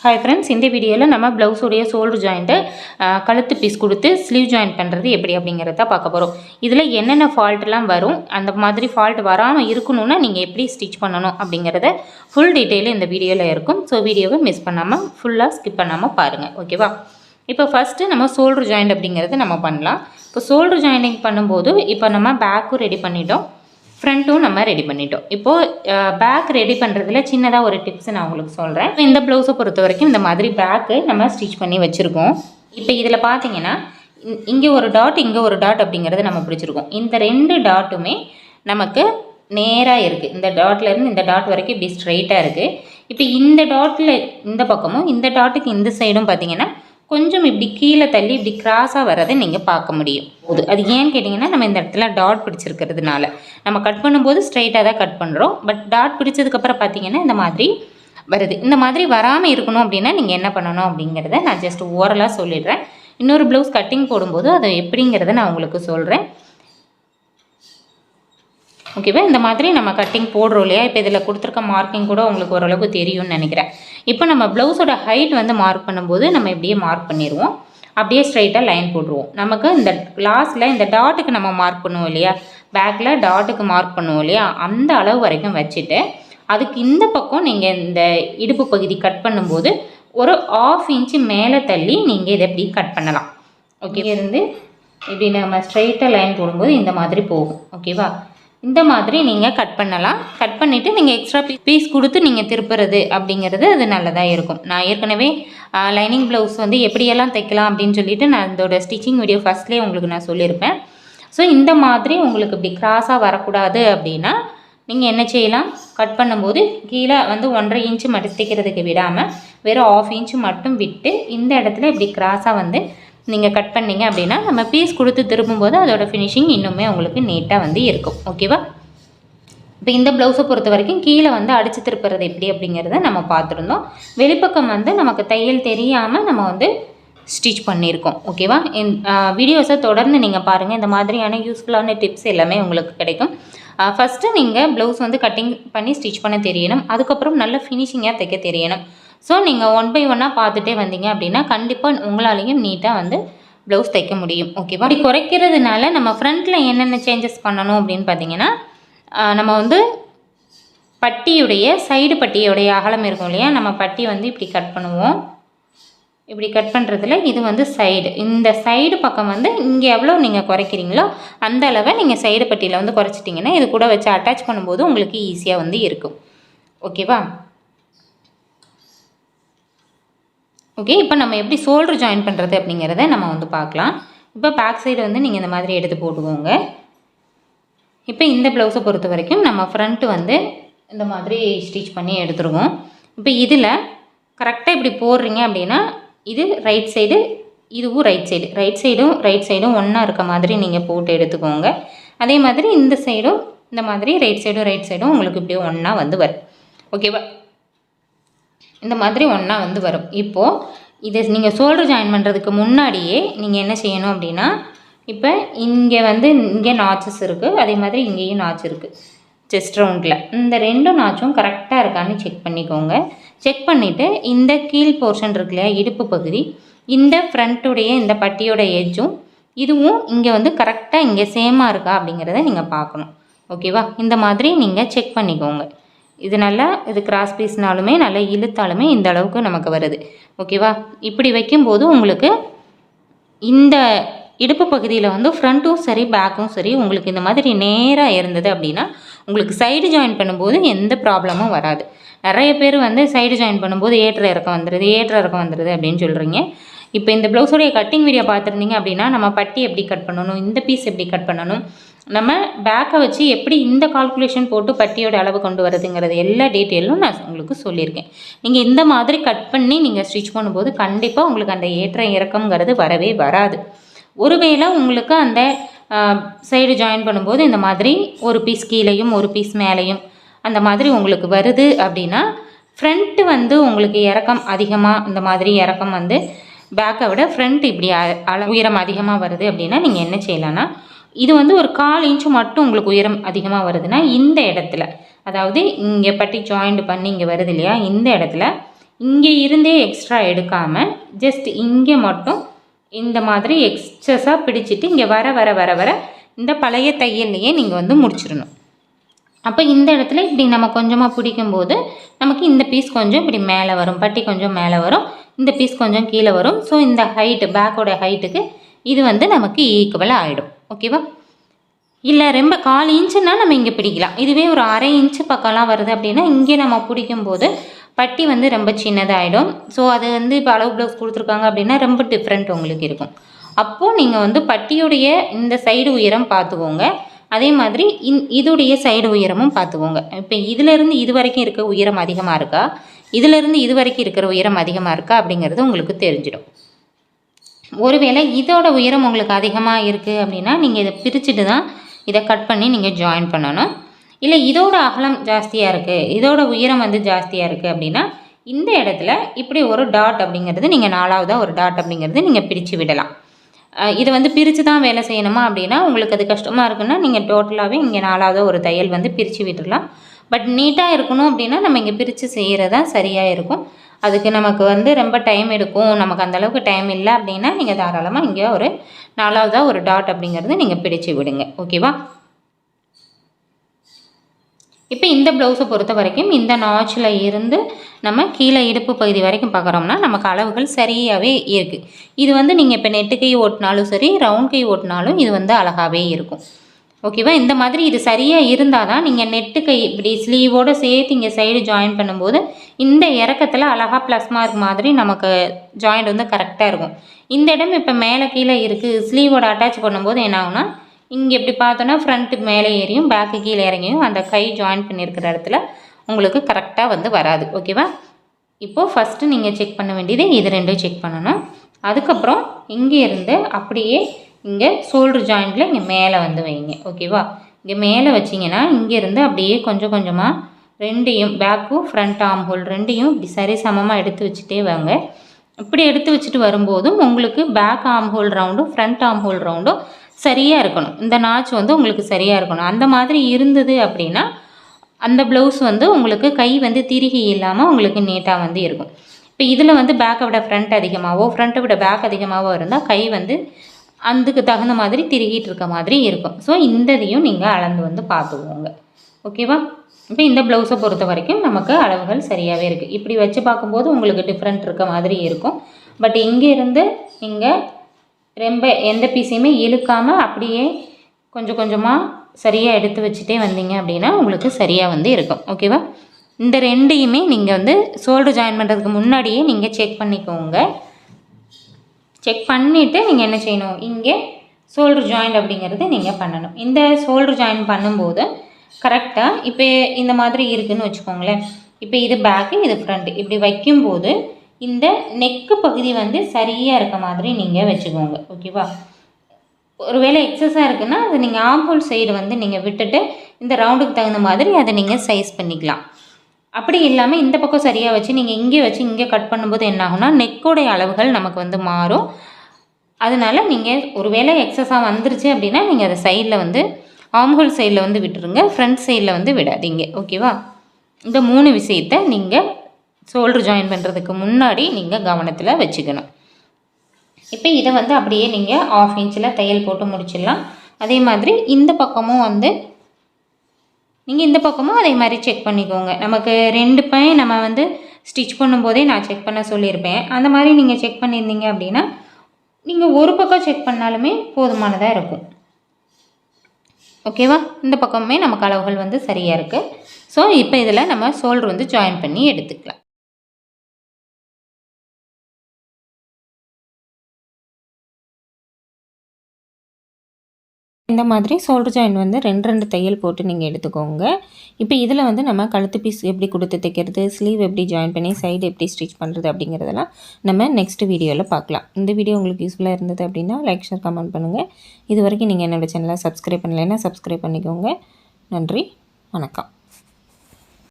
Hi friends, இந்த வீடியோல நம்ம blouse உடைய shoulder joint கழுத்து பீஸ் கொடுத்து sleeve joint பண்றது எப்படி அப்படிங்கறத பார்க்க போறோம். இதுல என்னென்ன ஃபால்ட் எல்லாம் வரும், அந்த மாதிரி ஃபால்ட் வராம இருக்கணும்னா நீங்க எப்படி ஸ்டிட்ச் பண்ணனும் அப்படிங்கறத full detail இந்த வீடியோல இருக்கும். சோ வீடியோவை மிஸ் பண்ணாம ஃபுல்லா ஸ்கிப் பண்ணாம பாருங்க. ஓகேவா? இப்போ ஃபர்ஸ்ட் நம்ம shoulder joint அப்படிங்கறத நம்ம பண்ணலாம். இப்போ shoulder joining பண்ணும்போது இப்போ நம்ம பேக் ரெடி பண்ணிட்டோம். ஃப்ரண்ட்டும் நம்ம ரெடி பண்ணிட்டோம். இப்போது பேக் ரெடி பண்ணுறதுல சின்னதாக ஒரு டிப்ஸ் நான் உங்களுக்கு சொல்கிறேன். இந்த ப்ளவுஸை பொறுத்த வரைக்கும் இந்த மாதிரி பேக்கு நம்ம ஸ்டிச் பண்ணி வச்சுருக்கோம். இப்போ இதில் பார்த்தீங்கன்னா இங்கே ஒரு டாட் இங்கே ஒரு டாட் அப்படிங்கிறது நம்ம பிடிச்சிருக்கோம். இந்த ரெண்டு டாட்டுமே நமக்கு நேராக இருக்குது. இந்த டாட்லேருந்து இந்த டாட் வரைக்கும் இப்படி ஸ்ட்ரைட்டாக இருக்குது. இப்போ இந்த டாட்டில் இந்த பக்கமும் இந்த டாட்டுக்கு இந்த சைடும் பார்த்தீங்கன்னா கொஞ்சம் இப்படி கீழே தள்ளி இப்படி கிராஸாக வரதை நீங்கள் பார்க்க முடியும். அது ஏன்னு கேட்டிங்கன்னா நம்ம இந்த இடத்துல டாட் பிடிச்சிருக்கிறதுனால நம்ம கட் பண்ணும்போது ஸ்ட்ரைட்டாக தான் கட் பண்ணுறோம். பட் டாட் பிடிச்சதுக்கப்புறம் பார்த்தீங்கன்னா இந்த மாதிரி வருது. இந்த மாதிரி வராமல் இருக்கணும் அப்படின்னா நீங்கள் என்ன பண்ணணும் அப்படிங்கிறத நான் ஜஸ்ட் ஓரலாக சொல்லிடுறேன். இன்னொரு ப்ளவுஸ் கட்டிங் போடும்போது அது எப்படிங்கிறத நான் உங்களுக்கு சொல்கிறேன். ஓகேவா? இந்த மாதிரி நம்ம கட்டிங் போடுறோம் இல்லையா? இப்போ இதில் கொடுத்துருக்க மார்க்கிங் கூட உங்களுக்கு ஓரளவுக்கு தெரியும்னு நினைக்கிறேன். இப்போ நம்ம ப்ளவுஸோட ஹைட் வந்து மார்க் பண்ணும்போது நம்ம இப்படியே மார்க் பண்ணிடுவோம். அப்படியே ஸ்ட்ரைட்டாக லைன் போட்டுருவோம். நமக்கு இந்த லாஸ்ட்டில் இந்த டாட்டுக்கு நம்ம மார்க் பண்ணுவோம் இல்லையா? பேக்கில் டாட்டுக்கு மார்க் பண்ணுவோம் இல்லையா? அந்த அளவு வரைக்கும் வச்சுட்டு அதுக்கு இந்த பக்கம் நீங்கள் இந்த இடுப்பு பகுதி கட் பண்ணும்போது ஒரு 1/2 இன்ச்சு மேலே தள்ளி நீங்கள் இதை எப்படி கட் பண்ணலாம். ஓகே, இருந்து இப்படி நம்ம ஸ்ட்ரைட்டாக லைன் போடும்போது இந்த மாதிரி போகும். ஓகேவா? இந்த மாதிரி நீங்கள் கட் பண்ணலாம். கட் பண்ணிவிட்டு நீங்கள் எக்ஸ்ட்ரா பீஸ் கொடுத்து நீங்கள் திருப்புறது அப்படிங்கிறது அது நல்லதாக இருக்கும். நான் ஏற்கனவே லைனிங் ப்ளவுஸ் வந்து எப்படியெல்லாம் தைக்கலாம் அப்படின்னு சொல்லிட்டு நான் இதோட ஸ்டிச்சிங் வீடியோ ஃபஸ்ட்லேயே உங்களுக்கு நான் சொல்லியிருப்பேன். ஸோ இந்த மாதிரி உங்களுக்கு இப்படி கிராஸாக வரக்கூடாது அப்படின்னா நீங்கள் என்ன செய்யலாம், கட் பண்ணும்போது கீழே வந்து 1.5 இன்ச்சு மட்டும் தைக்கிறதுக்கு விடாமல் வெறும் 1/2 இன்ச்சு மட்டும் விட்டு இந்த இடத்துல இப்படி கிராஸாக வந்து நீங்கள் கட் பண்ணிங்க அப்படின்னா நம்ம பீஸ் கொடுத்து திரும்பும்போது அதோட ஃபினிஷிங் இன்னுமே உங்களுக்கு நீட்டாக வந்து இருக்கும். ஓகேவா? இப்போ இந்த ப்ளவுஸை பொறுத்த வரைக்கும் கீழே வந்து அடித்து திருப்புறது எப்படி அப்படிங்கிறத நம்ம பார்த்துருந்தோம். வெளிப்பக்கம் வந்து நமக்கு தையல் தெரியாமல் நம்ம வந்து ஸ்டிச் பண்ணியிருக்கோம். ஓகேவா? வீடியோஸை தொடர்ந்து நீங்கள் பாருங்கள். இந்த மாதிரியான யூஸ்ஃபுல்லான டிப்ஸ் எல்லாமே உங்களுக்கு கிடைக்கும். ஃபஸ்ட்டு நீங்கள் ப்ளவுஸ் வந்து கட்டிங் பண்ணி ஸ்டிச் பண்ண தெரியணும். அதுக்கப்புறம் நல்ல ஃபினிஷிங்காக தைக்க தெரியணும். ஸோ நீங்கள் 1 by 1 பார்த்துட்டே வந்தீங்க அப்படின்னா கண்டிப்பாக உங்களாலையும் நீட்டாக வந்து ப்ளவுஸ் தைக்க முடியும். ஓகேவா? அப்படி குறைக்கிறதுனால நம்ம ஃப்ரண்ட்டில் என்னென்ன சேஞ்சஸ் பண்ணணும் அப்படின்னு பார்த்தீங்கன்னா நம்ம வந்து பட்டியுடைய சைடு பட்டியுடைய அகலம் இருக்கும் இல்லையா? நம்ம பட்டி வந்து இப்படி கட் பண்ணுவோம். இப்படி கட் பண்ணுறதுல இது வந்து சைடு, இந்த சைடு பக்கம் வந்து இங்கே எவ்வளோ நீங்கள் குறைக்கிறீங்களோ அந்த அளவை நீங்கள் சைடு பட்டியில் வந்து குறைச்சிட்டிங்கன்னா இது கூட வச்சு அட்டாச் பண்ணும்போது உங்களுக்கு ஈஸியாக வந்து இருக்கும். ஓகேவா? ஓகே, இப்போ நம்ம எப்படி ஷோல்டர் ஜாயின் பண்ணுறது அப்படிங்கிறத நம்ம வந்து பார்க்கலாம். இப்போ பேக் சைடு வந்து நீங்கள் இந்த மாதிரி எடுத்து போட்டுக்கோங்க. இப்போ இந்த ப்ளவுஸை பொறுத்த வரைக்கும் நம்ம ஃப்ரண்ட்டு வந்து இந்த மாதிரி ஸ்டிச் பண்ணி எடுத்துருவோம். இப்போ இதில் கரெக்டாக இப்படி போடுறீங்க அப்படின்னா இது ரைட் சைடு, இதுவும் ரைட் சைடும் ஒன்றா இருக்க மாதிரி நீங்கள் போட்டு எடுத்துக்கோங்க. அதே மாதிரி இந்த சைடும் இந்த மாதிரி ரைட் சைடும் உங்களுக்கு இப்படியே ஒன்றா வந்து வரும். ஓகேவா? இந்த மாதிரி ஒன்றா வந்து வரும். இப்போது இதை நீங்கள் ஷோல்டர் ஜாயின் பண்ணுறதுக்கு முன்னாடியே நீங்கள் என்ன செய்யணும் அப்படின்னா இப்போ இங்கே வந்து இங்கே நாச்சஸ் இருக்குது, அதே மாதிரி இங்கேயும் நாச்சு இருக்குது செஸ்ட் ரவுண்டில். இந்த 2 நாச்சும் கரெக்டாக இருக்கான்னு செக் பண்ணிக்கோங்க. செக் பண்ணிவிட்டு இந்த கீழ் போர்ஷன் இருக்கு இல்லையா, இடுப்பு பகுதி, இந்த ஃப்ரண்ட்டுடைய இந்த பட்டியோட எஜ்ஜும் இதுவும் இங்கே வந்து கரெக்டாக இங்கே சேமாக இருக்கா அப்படிங்கிறத நீங்கள் பார்க்கணும். ஓகேவா? இந்த மாதிரி நீங்கள் செக் பண்ணிக்கோங்க. இது நல்லா இது கிராஸ் பீஸ்னாலுமே நல்லா இழுத்தாலுமே இந்த அளவுக்கு நமக்கு வருது. ஓகேவா? இப்படி வைக்கும்போது உங்களுக்கு இந்த இடுப்பு பகுதியில் வந்து ஃப்ரண்ட்டும் சரி பேக்கும் சரி உங்களுக்கு இந்த மாதிரி நேராக இருந்தது அப்படின்னா உங்களுக்கு சைடு ஜாயின் பண்ணும்போது எந்த ப்ராப்ளமும் வராது. நிறைய பேர் வந்து சைடு ஜாயின் பண்ணும்போது ஏற்ற இறக்கம் வந்துடுது அப்படின்னு சொல்கிறீங்க. இப்போ இந்த ப்ளவுஸோடைய கட்டிங் வீடியோ பார்த்துருந்தீங்க அப்படின்னா நம்ம பட்டி எப்படி கட் பண்ணணும், இந்த பீஸ் எப்படி கட் பண்ணணும், நம்ம பேக்கை வச்சு எப்படி இந்த கால்குலேஷன் போட்டு பட்டியோட அளவு கொண்டு வரதுங்கிறது எல்லா டீட்டெயிலும் நான் உங்களுக்கு சொல்லியிருக்கேன். நீங்கள் இந்த மாதிரி கட் பண்ணி நீங்கள் ஸ்டிச் பண்ணும்போது கண்டிப்பாக உங்களுக்கு அந்த ஏற்ற இறக்கம்ங்கிறது வரவே வராது. ஒருவேளை உங்களுக்கு அந்த சைடு ஜாயின் பண்ணும்போது இந்த மாதிரி ஒரு பீஸ் கீழேயும் ஒரு பீஸ் மேலேயும் அந்த மாதிரி உங்களுக்கு வருது அப்படின்னா ஃப்ரண்ட்டு வந்து உங்களுக்கு இறக்கம் அதிகமாக, இந்த மாதிரி இறக்கம் வந்து பேக்கை விட ஃப்ரண்ட் இப்படி உயரம் அதிகமாக வருது அப்படின்னா நீங்கள் என்ன செய்யலான்னா இது வந்து ஒரு 1/4 இன்ச்சு மட்டும் உங்களுக்கு உயரம் அதிகமாக வருதுன்னா இந்த இடத்துல, அதாவது இங்கே பட்டி ஜாயிண்ட் பண்ணி இங்கே வருது இல்லையா, இந்த இடத்துல இங்கே இருந்தே எக்ஸ்ட்ரா எடுக்காமல் ஜஸ்ட் இங்கே மட்டும் இந்த மாதிரி எக்ஸஸாக பிடிச்சிட்டு இங்கே வர வர வர வர இந்த பழைய தையல்லையே நீங்கள் வந்து முடிச்சிடணும். அப்போ இந்த இடத்துல இப்படி நம்ம கொஞ்சமாக பிடிக்கும்போது நமக்கு இந்த பீஸ் கொஞ்சம் இப்படி மேலே வரும், பட்டி கொஞ்சம் மேலே வரும், இந்த பீஸ் கொஞ்சம் கீழே வரும். ஸோ இந்த ஹைட்டு பேக்கோட ஹைட்டுக்கு இது வந்து நமக்கு ஈக்குவலாக ஆகிடும். ஓகேவா? இல்லை ரொம்ப 1/4 இன்ச்சுன்னா நம்ம இங்கே பிடிக்கலாம். இதுவே ஒரு 1/2 இன்ச்சு பக்கம்லாம் வருது அப்படின்னா இங்கே நம்ம பிடிக்கும்போது பட்டி வந்து ரொம்ப சின்னதாகிடும். ஸோ அது வந்து இப்போ அளவு ப்ளவுஸ் கொடுத்துருக்காங்க அப்படின்னா ரொம்ப டிஃப்ரெண்ட் உங்களுக்கு இருக்கும். அப்போது நீங்கள் வந்து பட்டியுடைய இந்த சைடு உயரம் பார்த்துக்கோங்க, அதே மாதிரி இதுடைய சைடு உயரமும் பார்த்துக்கோங்க. இப்போ இதிலேருந்து இது வரைக்கும் இருக்க உயரம் அதிகமாக இருக்கா, இதிலேருந்து இது வரைக்கும் இருக்கிற உயரம் அதிகமாக இருக்கா அப்படிங்கிறது உங்களுக்கு தெரிஞ்சிடும். ஒருவேளை இதோட உயரம் உங்களுக்கு அதிகமாக இருக்குது அப்படின்னா நீங்கள் இதை பிரிச்சுட்டு தான் இதை கட் பண்ணி நீங்கள் ஜாயின் பண்ணணும். இல்லை இதோட அகலம் ஜாஸ்தியாக இருக்குது, இதோட உயரம் வந்து ஜாஸ்தியாக இருக்குது அப்படின்னா இந்த இடத்துல இப்படி ஒரு டாட் அப்படிங்கிறது நீங்கள் 4வதாக ஒரு டாட் அப்படிங்கிறது நீங்கள் பிரித்து விடலாம். இதை வந்து பிரித்து தான் வேலை செய்யணுமா அப்படின்னா உங்களுக்கு அது கஷ்டமாக இருக்குன்னா நீங்கள் டோட்டலாகவே இங்கே 4வதாக ஒரு தையல் வந்து பிரித்து விட்டுடலாம். பட் நீட்டாக இருக்கணும் அப்படின்னா நம்ம இங்கே பிரித்து செய்கிறது தான் சரியாக இருக்கும். அதுக்கு நமக்கு வந்து ரொம்ப டைம் எடுக்கும், நமக்கு அந்தளவுக்கு டைம் இல்லை அப்படின்னா நீங்கள் தாராளமாக இங்கே ஒரு 4வதாக ஒரு டாட் அப்படிங்கிறது நீங்கள் பிடிச்சு விடுங்க. ஓகேவா? இப்போ இந்த ப்ளவுஸை பொறுத்த வரைக்கும் இந்த நாச்சில் இருந்து நம்ம கீழே இடுப்பு பகுதி வரைக்கும் பார்க்குறோம்னா நமக்கு அளவுகள் சரியாகவே இருக்குது. இது வந்து நீங்கள் இப்போ நெட்டு கை ஓட்டினாலும் சரி, ரவுண்ட் கை ஓட்டினாலும் இது வந்து அழகாகவே இருக்கும். ஓகேவா? இந்த மாதிரி இது சரியாக இருந்தால் தான் நீங்கள் நெட்டு கை இப்படி ஸ்லீவோடு சேர்த்து இங்கே சைடு ஜாயின் பண்ணும்போது இந்த இறக்கத்தில் அழகாக ப்ளஸ் மார்க் மாதிரி நமக்கு ஜாயிண்ட் வந்து கரெக்டாக இருக்கும். இந்த இடம் இப்போ மேலே கீழே இருக்குது, ஸ்லீவோட அட்டாச் பண்ணும்போது என்ன ஆகுனா இங்கே எப்படி பார்த்தோன்னா ஃப்ரண்ட்டு மேலே ஏறியும் பேக்கு கீழே இறங்கியும் அந்த கை ஜாயின் பண்ணியிருக்கிற இடத்துல உங்களுக்கு கரெக்டாக வந்து வராது. ஓகேவா? இப்போது ஃபஸ்ட்டு நீங்கள் செக் பண்ண வேண்டியது இது ரெண்டும் செக் பண்ணணும். அதுக்கப்புறம் இங்கே இருந்து அப்படியே இங்கே ஷோல்டர் ஜாயிண்டில் இங்கே மேலே வந்து வைங்க. ஓகேவா? இங்கே மேலே வச்சிங்கன்னா இங்கேருந்து அப்படியே கொஞ்சம் கொஞ்சமாக ரெண்டையும் பேக்கும் ஃப்ரண்ட் ஆர்ம் ஹோல் ரெண்டையும் இப்படி சரி சமமாக எடுத்து வச்சுட்டே வாங்க. இப்படி எடுத்து வச்சுட்டு வரும்போதும் உங்களுக்கு பேக் ஆர்ம் ஹோல் ரவுண்டும் ஃப்ரண்ட் ஆர்ம் ஹோல் ரவுண்டும் சரியாக இருக்கணும். இந்த நாச் வந்து உங்களுக்கு சரியாக இருக்கணும். அந்த மாதிரி இருந்தது அப்படின்னா அந்த ப்ளவுஸ் வந்து உங்களுக்கு கை வந்து திருகி இல்லாமல் உங்களுக்கு நீட்டாக வந்து இருக்கும். இப்போ இதில் வந்து பேக்கை விட ஃப்ரண்ட் அதிகமாகவோ ஃப்ரண்ட்டை விட பேக் அதிகமாகவோ இருந்தால் கை வந்து அதுக்கு தகுந்த மாதிரி திருகிட்டு இருக்க மாதிரி இருக்கும். ஸோ இதையும் நீங்கள் அளந்து வந்து பார்த்துக்குவோங்க. ஓகேவா? இப்போ இந்த ப்ளவுஸை பொறுத்த வரைக்கும் நமக்கு அளவுகள் சரியாகவே இருக்குது. இப்படி வச்சு பார்க்கும்போது உங்களுக்கு டிஃப்ரெண்ட் இருக்க மாதிரி இருக்கும். பட் இங்கேருந்து இங்கே ரொம்ப எந்த பீஸையுமே இழுக்காமல் அப்படியே கொஞ்சம் கொஞ்சமாக சரியாக எடுத்து வச்சுட்டே வந்தீங்க அப்படின்னா உங்களுக்கு சரியாக வந்து இருக்கும். ஓகேவா? இந்த ரெண்டையுமே நீங்கள் வந்து ஷோல்டர் ஜாயின் பண்ணுறதுக்கு முன்னாடியே நீங்கள் செக் பண்ணிக்கோங்க. செக் பண்ணிவிட்டு நீங்கள் என்ன செய்யணும், இங்கே ஷோல்டர் ஜாயிண்ட் அப்படிங்கிறது நீங்கள் பண்ணணும். இந்த ஷோல்டர் ஜாயின் பண்ணும்போது கரெக்டாக இப்போ இந்த மாதிரி இருக்குதுன்னு வச்சுக்கோங்களேன். இப்போ இது பேக்கு, இது ஃப்ரண்ட்டு, இப்படி வைக்கும்போது இந்த நெக்கு பகுதி வந்து சரியாக இருக்க மாதிரி நீங்கள் வச்சுக்கோங்க. ஓகேவா? ஒருவேளை எக்ஸஸாக இருக்குன்னா அதை நீங்கள் ஆர்ம் ஹோல் சைடு வந்து நீங்கள் விட்டுட்டு இந்த ரவுண்டுக்கு தகுந்த மாதிரி அதை நீங்கள் சைஸ் பண்ணிக்கலாம். அப்படி இல்லாமல் இந்த பக்கம் சரியாக வச்சு நீங்கள் இங்கே வச்சு இங்கே கட் பண்ணும்போது என்ன ஆகும்னா நெக்கோடைய அளவுகள் நமக்கு வந்து மாறும். அதனால் நீங்கள் ஒருவேளை எக்ஸஸாக வந்துருச்சு அப்படின்னா நீங்கள் அதை சைடில் வந்து ஆர்ம் ஹோல் சைடில் வந்து விட்டுருங்க, ஃப்ரண்ட் சைடில் வந்து விடாதீங்க. ஓகேவா? இந்த 3 விஷயத்தை நீங்கள் ஷோல்டர் ஜாயின் பண்ணுறதுக்கு முன்னாடி நீங்கள் கவனத்தில் வச்சுக்கணும். இப்போ இதை வந்து அப்படியே நீங்கள் 1/2 இன்ச்சில் தையல் போட்டு முடிச்சிடலாம். அதே மாதிரி இந்த பக்கமும் வந்து நீங்கள் இந்த பக்கமும் அதே மாதிரி செக் பண்ணிக்கோங்க. நமக்கு 2 பை நம்ம வந்து ஸ்டிச் பண்ணும்போதே நான் செக் பண்ண சொல்லியிருப்பேன். அந்த மாதிரி நீங்கள் செக் பண்ணியிருந்தீங்க அப்படின்னா நீங்கள் ஒரு பக்கம் செக் பண்ணாலுமே போதுமானதாக இருக்கும். ஓகேவா? இந்த பக்கமுமே நமக்கு அளவுகள் வந்து சரியாக இருக்குது. ஸோ இப்போ இதில் நம்ம ஷோல்டர் வந்து ஜாயின் பண்ணி எடுத்துக்கலாம். இந்த மாதிரி ஷோல்டர் ஜாயின் வந்து 2 தையல் போட்டு நீங்கள் எடுத்துக்கோங்க. இப்போ இதில் வந்து நம்ம கழுத்து பீஸ் எப்படி கொடுத்து தைக்கிறது, ஸ்லீவ் எப்படி ஜாயின் பண்ணி சைடு எப்படி ஸ்டிச் பண்ணுறது அப்படிங்கிறதெல்லாம் நம்ம நெக்ஸ்ட் வீடியோவில் பார்க்கலாம். இந்த வீடியோ உங்களுக்கு யூஸ்ஃபுல்லாக இருந்தது அப்படின்னா லைக், ஷேர், கமெண்ட் பண்ணுங்கள். இது வரைக்கும் நீங்கள் என்னோடய சேனலை சப்ஸ்கிரைப் பண்ணலைன்னா சப்ஸ்கிரைப் பண்ணிக்கோங்க. நன்றி, வணக்கம்.